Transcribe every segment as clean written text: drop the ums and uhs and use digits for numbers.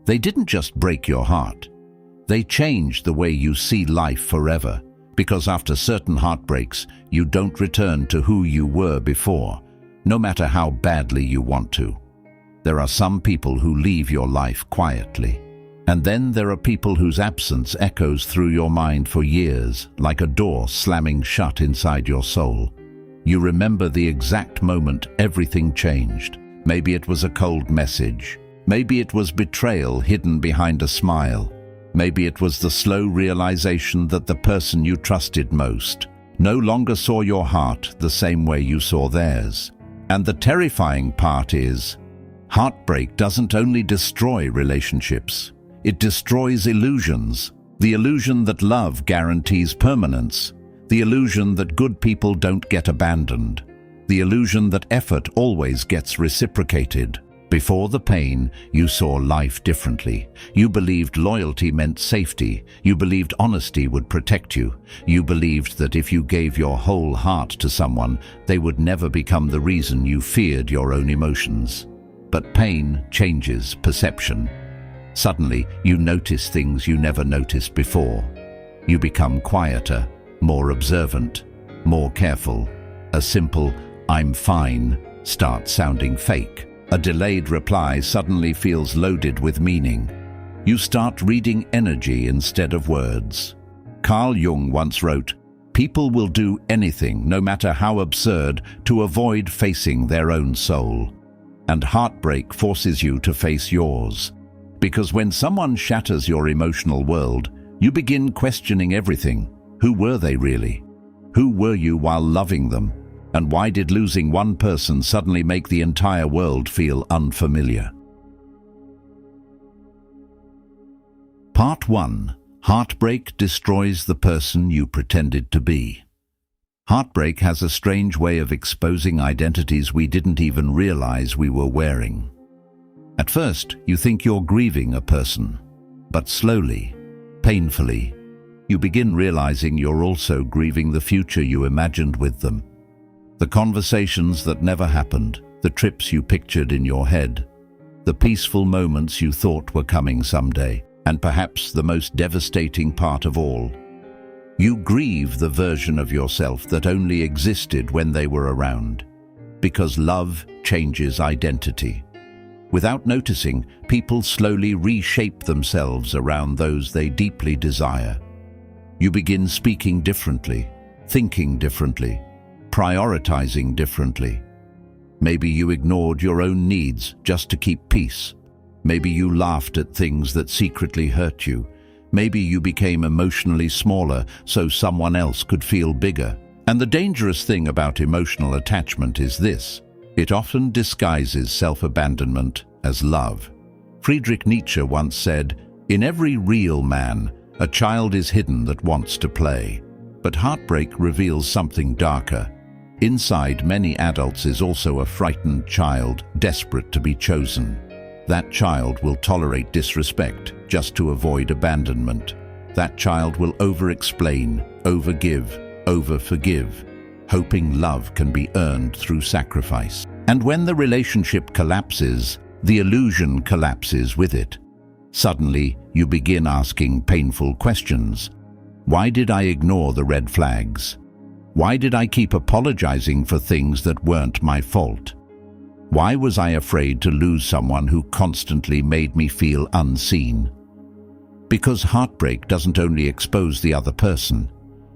They didn't just break your heart. They changed the way you see life forever, because after certain heartbreaks, you don't return to who you were before, no matter how badly you want to. There are some people who leave your life quietly. And then there are people whose absence echoes through your mind for years, like a door slamming shut inside your soul. You remember the exact moment everything changed. Maybe it was a cold message. Maybe it was betrayal hidden behind a smile. Maybe it was the slow realization that the person you trusted most no longer saw your heart the same way you saw theirs. And the terrifying part is, heartbreak doesn't only destroy relationships. It destroys illusions. The illusion that love guarantees permanence. The illusion that good people don't get abandoned. The illusion that effort always gets reciprocated. Before the pain, you saw life differently. You believed loyalty meant safety. You believed honesty would protect you. You believed that if you gave your whole heart to someone, they would never become the reason you feared your own emotions. But pain changes perception. Suddenly, you notice things you never noticed before. You become quieter, more observant, more careful. A simple, "I'm fine," starts sounding fake. A delayed reply suddenly feels loaded with meaning. You start reading energy instead of words. Carl Jung once wrote, "People will do anything, no matter how absurd, to avoid facing their own soul." And heartbreak forces you to face yours. Because when someone shatters your emotional world, you begin questioning everything. Who were they really? Who were you while loving them? And why did losing one person suddenly make the entire world feel unfamiliar? Part 1. Heartbreak destroys the person you pretended to be. Heartbreak has a strange way of exposing identities we didn't even realize we were wearing. At first, you think you're grieving a person, but slowly, painfully, you begin realizing you're also grieving the future you imagined with them. The conversations that never happened, the trips you pictured in your head, the peaceful moments you thought were coming someday, and perhaps the most devastating part of all, you grieve the version of yourself that only existed when they were around, because love changes identity. Without noticing, people slowly reshape themselves around those they deeply desire. You begin speaking differently, thinking differently, prioritizing differently. Maybe you ignored your own needs just to keep peace. Maybe you laughed at things that secretly hurt you. Maybe you became emotionally smaller so someone else could feel bigger. And the dangerous thing about emotional attachment is this: it often disguises self-abandonment as love. Friedrich Nietzsche once said, "In every real man, a child is hidden that wants to play." But heartbreak reveals something darker. Inside many adults is also a frightened child, desperate to be chosen. That child will tolerate disrespect just to avoid abandonment. That child will over-explain, over-give, over-forgive, hoping love can be earned through sacrifice. And when the relationship collapses, the illusion collapses with it. Suddenly, you begin asking painful questions. Why did I ignore the red flags? Why did I keep apologizing for things that weren't my fault? Why was I afraid to lose someone who constantly made me feel unseen? Because heartbreak doesn't only expose the other person,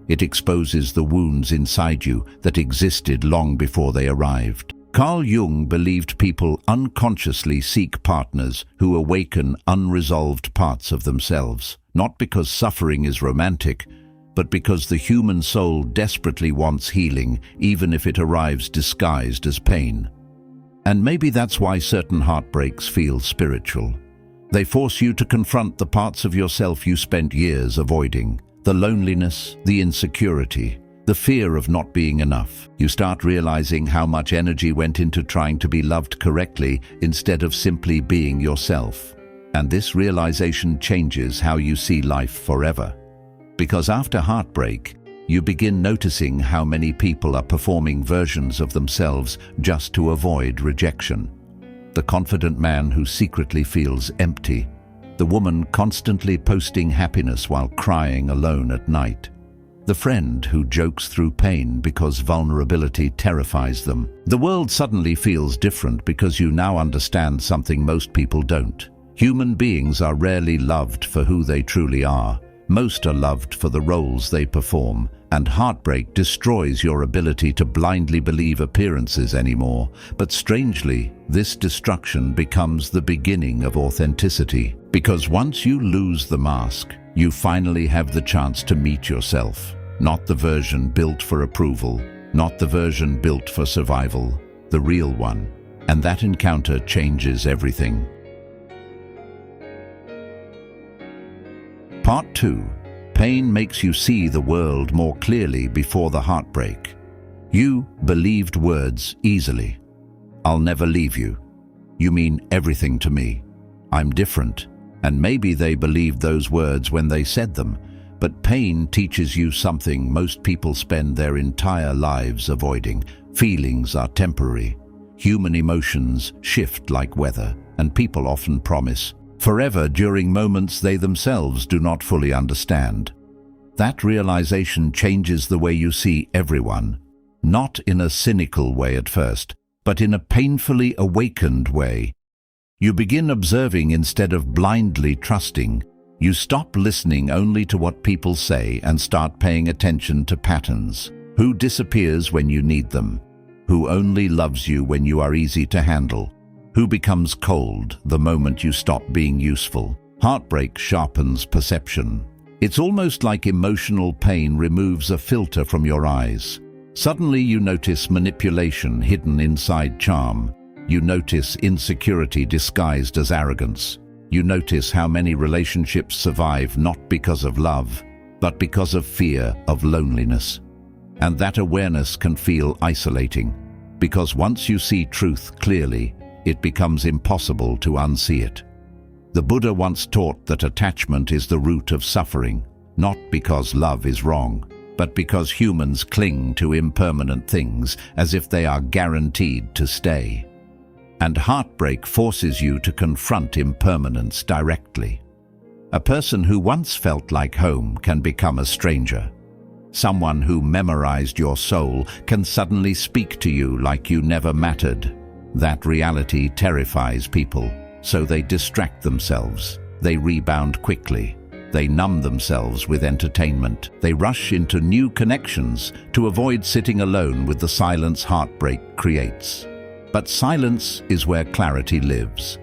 it exposes the wounds inside you that existed long before they arrived. Carl Jung believed people unconsciously seek partners who awaken unresolved parts of themselves, not because suffering is romantic, but because the human soul desperately wants healing, even if it arrives disguised as pain. And maybe that's why certain heartbreaks feel spiritual. They force you to confront the parts of yourself you spent years avoiding, the loneliness, the insecurity, the fear of not being enough. You start realizing how much energy went into trying to be loved correctly instead of simply being yourself. And this realization changes how you see life forever. Because after heartbreak, you begin noticing how many people are performing versions of themselves just to avoid rejection. The confident man who secretly feels empty, The woman constantly posting happiness while crying alone at night. The friend who jokes through pain because vulnerability terrifies them. The world suddenly feels different because you now understand something most people don't. Human beings are rarely loved for who they truly are. Most are loved for the roles they perform, and heartbreak destroys your ability to blindly believe appearances anymore. But strangely, this destruction becomes the beginning of authenticity. Because once you lose the mask, you finally have the chance to meet yourself. Not the version built for approval, not the version built for survival, the real one. And that encounter changes everything. Part 2. Pain makes you see the world more clearly before the heartbreak. You believed words easily. I'll never leave you. You mean everything to me. I'm different. And maybe they believed those words when they said them. But pain teaches you something most people spend their entire lives avoiding. Feelings are temporary. Human emotions shift like weather, and people often promise forever during moments they themselves do not fully understand. That realization changes the way you see everyone, not in a cynical way at first, but in a painfully awakened way. You begin observing instead of blindly trusting. You stop listening only to what people say and start paying attention to patterns. Who disappears when you need them? Who only loves you when you are easy to handle? Who becomes cold the moment you stop being useful? Heartbreak sharpens perception. It's almost like emotional pain removes a filter from your eyes. Suddenly you notice manipulation hidden inside charm. You notice insecurity disguised as arrogance. You notice how many relationships survive not because of love, but because of fear of loneliness. And that awareness can feel isolating, because once you see truth clearly, it becomes impossible to unsee it. The Buddha once taught that attachment is the root of suffering, not because love is wrong, but because humans cling to impermanent things as if they are guaranteed to stay. And heartbreak forces you to confront impermanence directly. A person who once felt like home can become a stranger. Someone who memorized your soul can suddenly speak to you like you never mattered. That reality terrifies people, so they distract themselves. They rebound quickly. They numb themselves with entertainment. They rush into new connections to avoid sitting alone with the silence heartbreak creates. But silence is where clarity lives.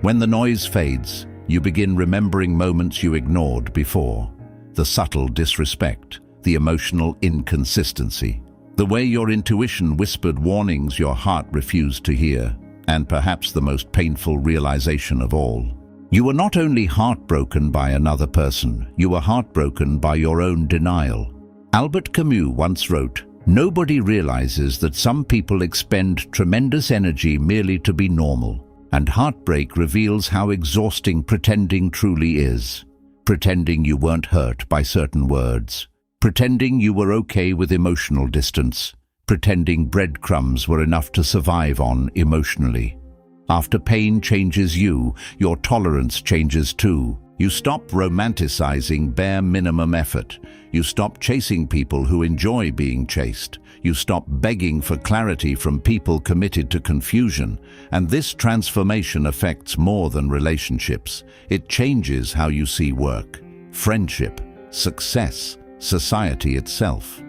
When the noise fades, you begin remembering moments you ignored before. The subtle disrespect, the emotional inconsistency, the way your intuition whispered warnings your heart refused to hear, and perhaps the most painful realization of all. You were not only heartbroken by another person, you were heartbroken by your own denial. Albert Camus once wrote, "Nobody realizes that some people expend tremendous energy merely to be normal, and heartbreak reveals how exhausting pretending truly is. Pretending you weren't hurt by certain words. Pretending you were okay with emotional distance. Pretending breadcrumbs were enough to survive on emotionally. After pain changes you, your tolerance changes too. You stop romanticizing bare minimum effort. You stop chasing people who enjoy being chased. You stop begging for clarity from people committed to confusion. And this transformation affects more than relationships. It changes how you see work, friendship, success, society itself.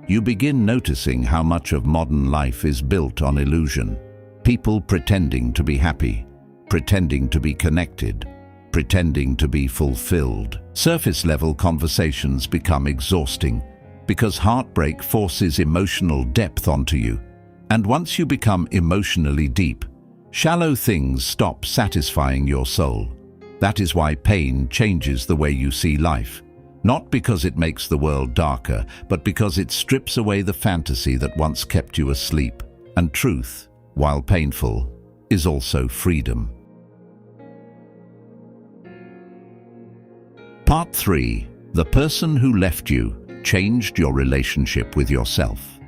You begin noticing how much of modern life is built on illusion. People pretending to be happy, pretending to be connected, pretending to be fulfilled. Surface-level conversations become exhausting because heartbreak forces emotional depth onto you. And once you become emotionally deep, shallow things stop satisfying your soul. That is why pain changes the way you see life. Not because it makes the world darker, but because it strips away the fantasy that once kept you asleep. And truth, while painful, is also freedom. Part 3. The person who left you changed your relationship with yourself.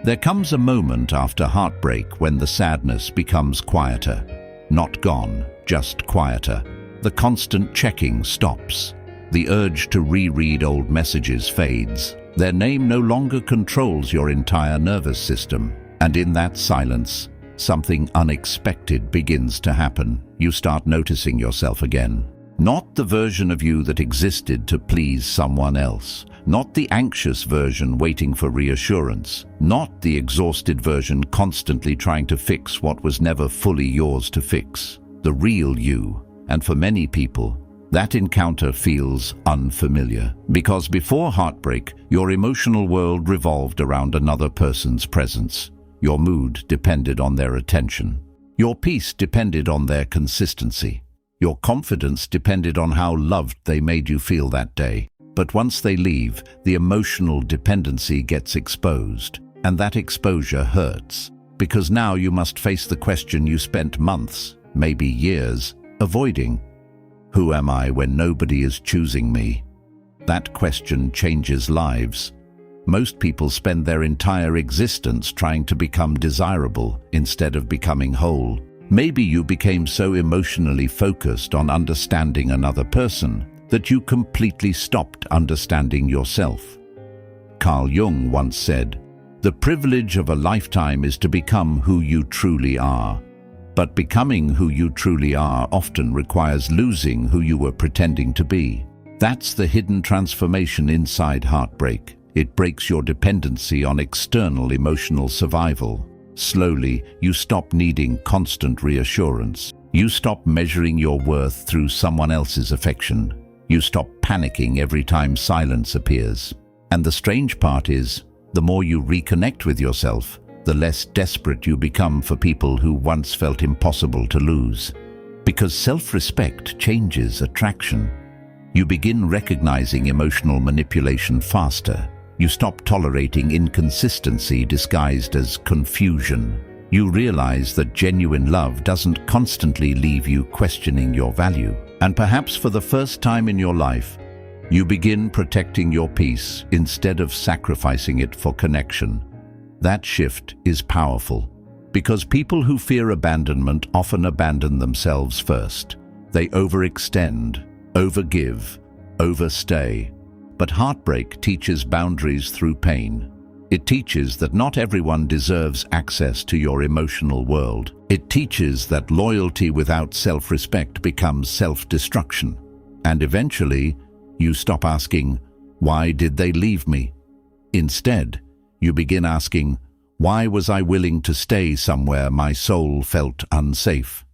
There comes a moment after heartbreak when the sadness becomes quieter. Not gone, just quieter. The constant checking stops. The urge to reread old messages fades. Their name no longer controls your entire nervous system. And in that silence, something unexpected begins to happen. You start noticing yourself again. Not the version of you that existed to please someone else. Not the anxious version waiting for reassurance. Not the exhausted version constantly trying to fix what was never fully yours to fix. The real you. And for many people, that encounter feels unfamiliar. Because before heartbreak, your emotional world revolved around another person's presence. Your mood depended on their attention. Your peace depended on their consistency. Your confidence depended on how loved they made you feel that day. But once they leave, the emotional dependency gets exposed. And that exposure hurts. Because now you must face the question you spent months, maybe years, avoiding. Who am I when nobody is choosing me? That question changes lives. Most people spend their entire existence trying to become desirable instead of becoming whole. Maybe you became so emotionally focused on understanding another person that you completely stopped understanding yourself. Carl Jung once said, "The privilege of a lifetime is to become who you truly are." But becoming who you truly are often requires losing who you were pretending to be. That's the hidden transformation inside heartbreak. It breaks your dependency on external emotional survival. Slowly, you stop needing constant reassurance. You stop measuring your worth through someone else's affection. You stop panicking every time silence appears. And the strange part is, the more you reconnect with yourself, the less desperate you become for people who once felt impossible to lose. Because self-respect changes attraction. You begin recognizing emotional manipulation faster. You stop tolerating inconsistency disguised as confusion. You realize that genuine love doesn't constantly leave you questioning your value. And perhaps for the first time in your life, you begin protecting your peace instead of sacrificing it for connection. That shift is powerful, because people who fear abandonment often abandon themselves first. They overextend, overgive, overstay. But heartbreak teaches boundaries through pain. It teaches that not everyone deserves access to your emotional world. It teaches that loyalty without self-respect becomes self-destruction. And eventually, you stop asking, "Why did they leave me?" Instead, you begin asking, "Why was I willing to stay somewhere my soul felt unsafe?"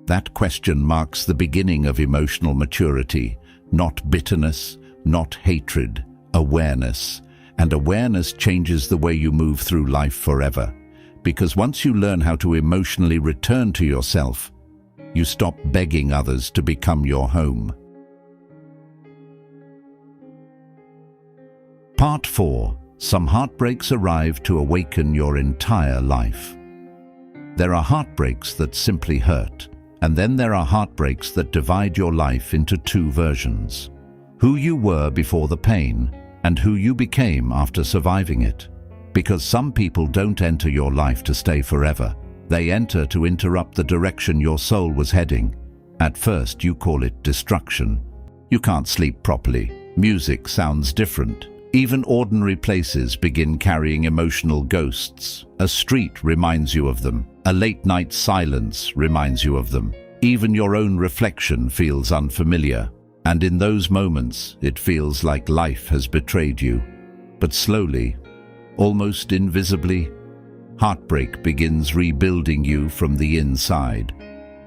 That question marks the beginning of emotional maturity, not bitterness, not hatred, awareness. And awareness changes the way you move through life forever. Because once you learn how to emotionally return to yourself, you stop begging others to become your home. Part 4. Some heartbreaks arrive to awaken your entire life. There are heartbreaks that simply hurt, and then there are heartbreaks that divide your life into two versions. Who you were before the pain, and who you became after surviving it. Because some people don't enter your life to stay forever. They enter to interrupt the direction your soul was heading. At first you call it destruction. You can't sleep properly. Music sounds different. Even ordinary places begin carrying emotional ghosts. A street reminds you of them. A late-night silence reminds you of them. Even your own reflection feels unfamiliar. And in those moments, it feels like life has betrayed you. But slowly, almost invisibly, heartbreak begins rebuilding you from the inside.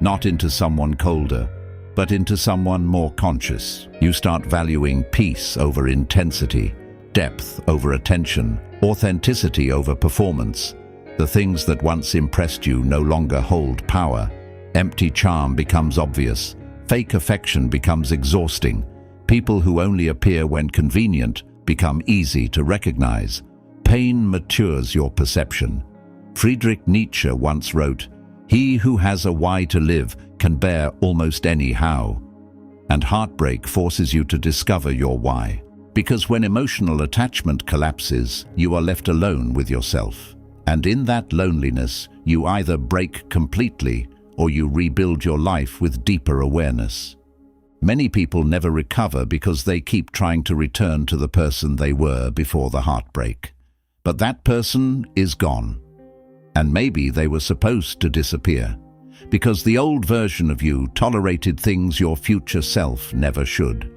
Not into someone colder, but into someone more conscious. You start valuing peace over intensity, depth over attention, authenticity over performance. The things that once impressed you no longer hold power. Empty charm becomes obvious. Fake affection becomes exhausting. People who only appear when convenient become easy to recognize. Pain matures your perception. Friedrich Nietzsche once wrote, "He who has a why to live can bear almost any how." And heartbreak forces you to discover your why. Because when emotional attachment collapses, you are left alone with yourself. And in that loneliness, you either break completely or you rebuild your life with deeper awareness. Many people never recover because they keep trying to return to the person they were before the heartbreak. But that person is gone. And maybe they were supposed to disappear, because the old version of you tolerated things your future self never should.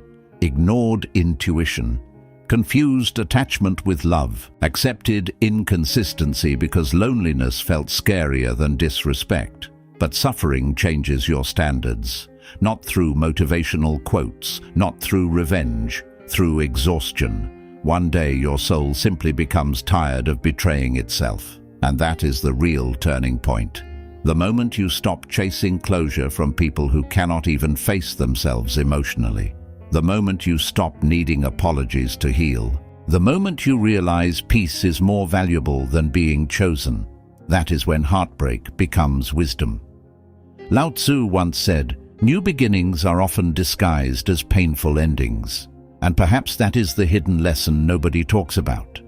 Ignored intuition, confused attachment with love, accepted inconsistency because loneliness felt scarier than disrespect. But suffering changes your standards, not through motivational quotes, not through revenge, through exhaustion. One day your soul simply becomes tired of betraying itself. And that is the real turning point. The moment you stop chasing closure from people who cannot even face themselves emotionally. The moment you stop needing apologies to heal. The moment you realize peace is more valuable than being chosen. That is when heartbreak becomes wisdom. Lao Tzu once said, "New beginnings are often disguised as painful endings." And perhaps that is the hidden lesson nobody talks about.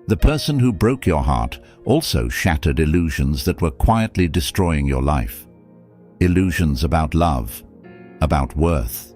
The person who broke your heart also shattered illusions that were quietly destroying your life. Illusions about love, about worth,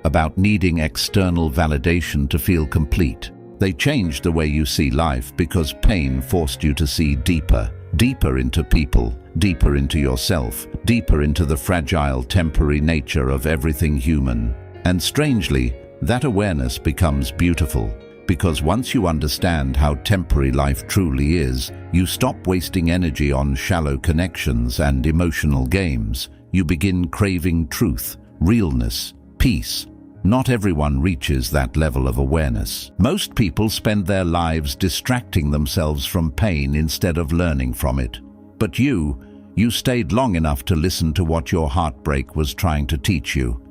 about needing external validation to feel complete. They changed the way you see life because pain forced you to see deeper, deeper into people, deeper into yourself, deeper into the fragile, temporary nature of everything human. And strangely, that awareness becomes beautiful. Because once you understand how temporary life truly is, you stop wasting energy on shallow connections and emotional games. You begin craving truth, realness, peace. Not everyone reaches that level of awareness. Most people spend their lives distracting themselves from pain instead of learning from it. But you stayed long enough to listen to what your heartbreak was trying to teach you.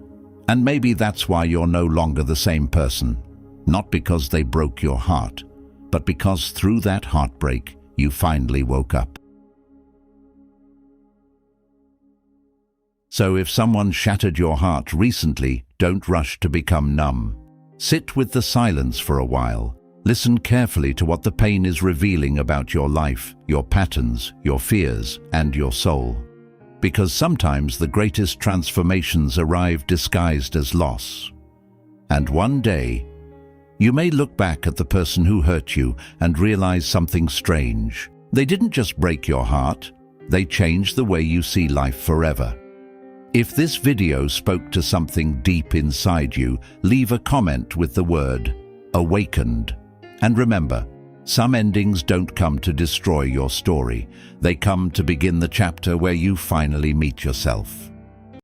And maybe that's why you're no longer the same person. Not because they broke your heart, but because through that heartbreak, you finally woke up. So if someone shattered your heart recently, don't rush to become numb. Sit with the silence for a while. Listen carefully to what the pain is revealing about your life, your patterns, your fears, and your soul. Because sometimes the greatest transformations arrive disguised as loss. And one day, you may look back at the person who hurt you and realize something strange. They didn't just break your heart, they changed the way you see life forever. If this video spoke to something deep inside you, leave a comment with the word "awakened." And remember, some endings don't come to destroy your story. They come to begin the chapter where you finally meet yourself.